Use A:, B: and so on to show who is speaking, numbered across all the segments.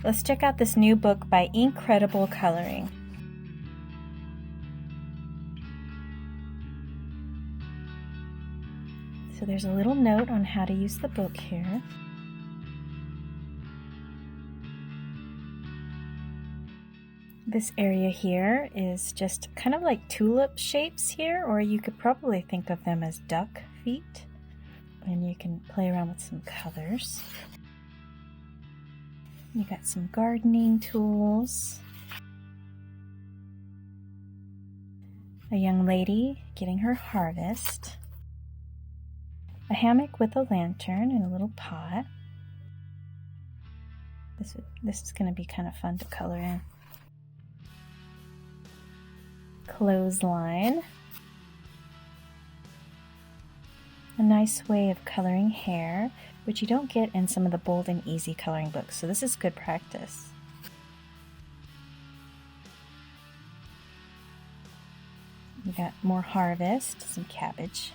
A: Let's check out this new book by INKcredible Coloring. So there's a little note on how to use the book here. This area here is just kind of like tulip shapes here, or you could probably think of them as duck feet. And you can play around with some colors. You got some gardening tools. A young lady getting her harvest. A hammock with a lantern and a little pot. This is going to be kind of fun to color in. Clothesline. A nice way of coloring hair, which you don't get in some of the bold and easy coloring books, so this is good practice. We got more harvest, some cabbage,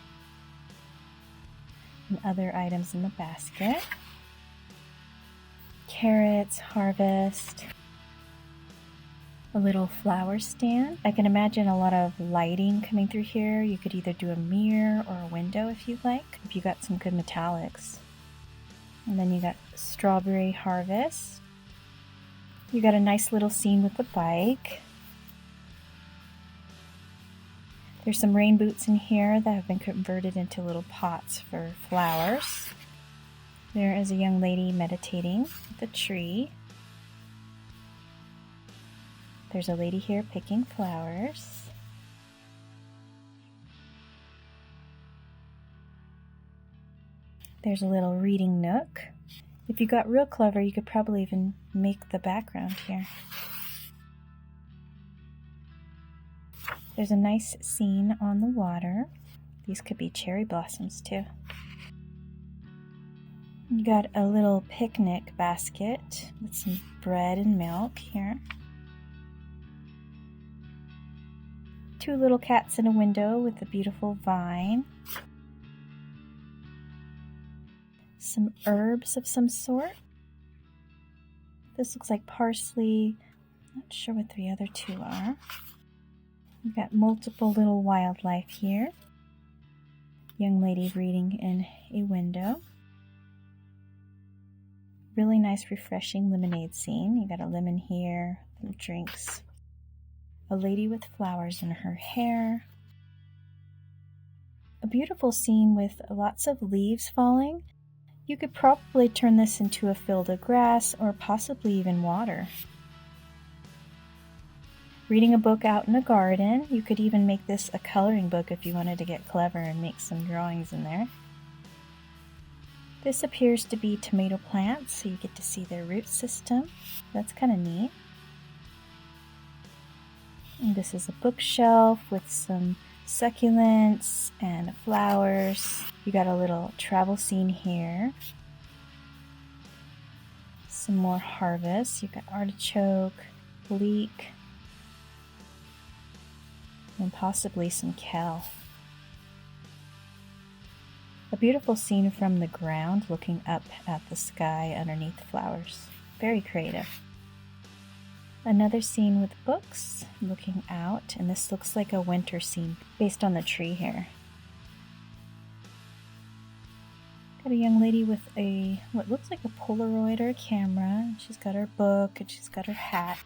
A: and other items in the basket. Carrots, harvest, a little flower stand. I can imagine a lot of lighting coming through here. You could either do a mirror or a window if you like, if you got some good metallics. And then you got strawberry harvest. You got a nice little scene with the bike. There's some rain boots in here that have been converted into little pots for flowers. There is a young lady meditating with a tree. There's a lady here picking flowers. There's a little reading nook. If you got real clever, you could probably even make the background here. There's a nice scene on the water. These could be cherry blossoms too. You got a little picnic basket with some bread and milk here. Two little cats in a window with a beautiful vine. Some herbs of some sort. This looks like parsley. Not sure what the other two are. We've got multiple little wildlife here. Young lady reading in a window. Really nice, refreshing lemonade scene. You got a lemon here, some drinks. A lady with flowers in her hair. A beautiful scene with lots of leaves falling. You could probably turn this into a field of grass or possibly even water. Reading a book out in a garden. You could even make this a coloring book if you wanted to get clever and make some drawings in there. This appears to be tomato plants, so you get to see their root system. That's kind of neat. And this is a bookshelf with some succulents and flowers. You got a little travel scene here. Some more harvest. You got artichoke, leek, and possibly some kale. A beautiful scene from the ground looking up at the sky underneath flowers. Very creative. Another scene with books looking out, and this looks like a winter scene based on the tree here. Got a young lady with what looks like a Polaroid or a camera. She's got her book and she's got her hat.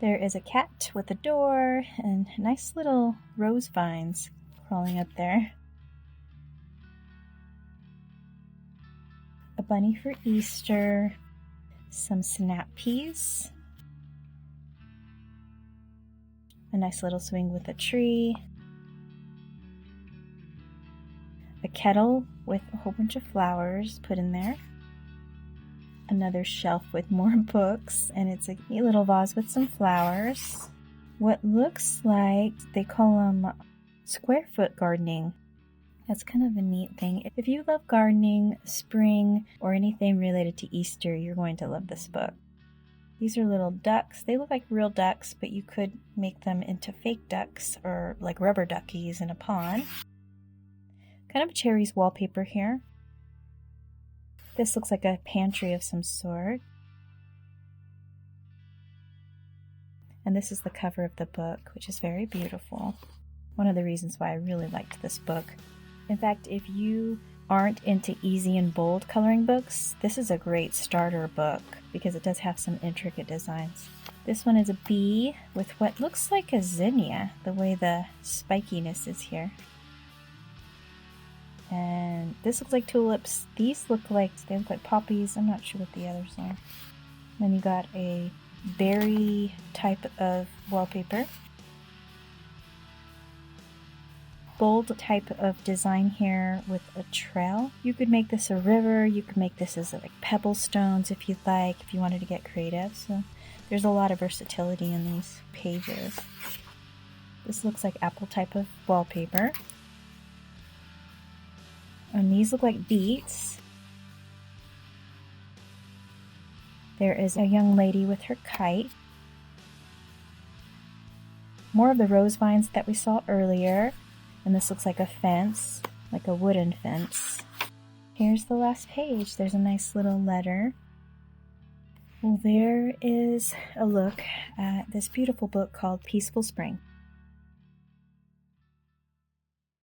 A: There is a cat with a door and nice little rose vines crawling up there. A bunny for Easter, some snap peas, a nice little swing with a tree, a kettle with a whole bunch of flowers put in there, another shelf with more books, and it's a neat little vase with some flowers. What looks like, they call them square foot gardening. That's kind of a neat thing. If you love gardening, spring, or anything related to Easter, you're going to love this book. These are little ducks. They look like real ducks, but you could make them into fake ducks or like rubber duckies in a pond. Kind of a cherries wallpaper here. This looks like a pantry of some sort. And this is the cover of the book, which is very beautiful. One of the reasons why I really liked this book. In fact, if you aren't into easy and bold coloring books, this is a great starter book because it does have some intricate designs. This one is a bee with what looks like a zinnia, the way the spikiness is here. And this looks like tulips. These look like poppies. I'm not sure what the others are. Then you got a berry type of wallpaper. Bold type of design here with a trail. You could make this a river. You could make this as like pebble stones if you'd like, if you wanted to get creative. So there's a lot of versatility in these pages. This looks like apple type of wallpaper. And these look like beets. There is a young lady with her kite. More of the rose vines that we saw earlier. And this looks like a fence, like a wooden fence. Here's the last page. There's a nice little letter. Well, there is a look at this beautiful book called Peaceful Spring.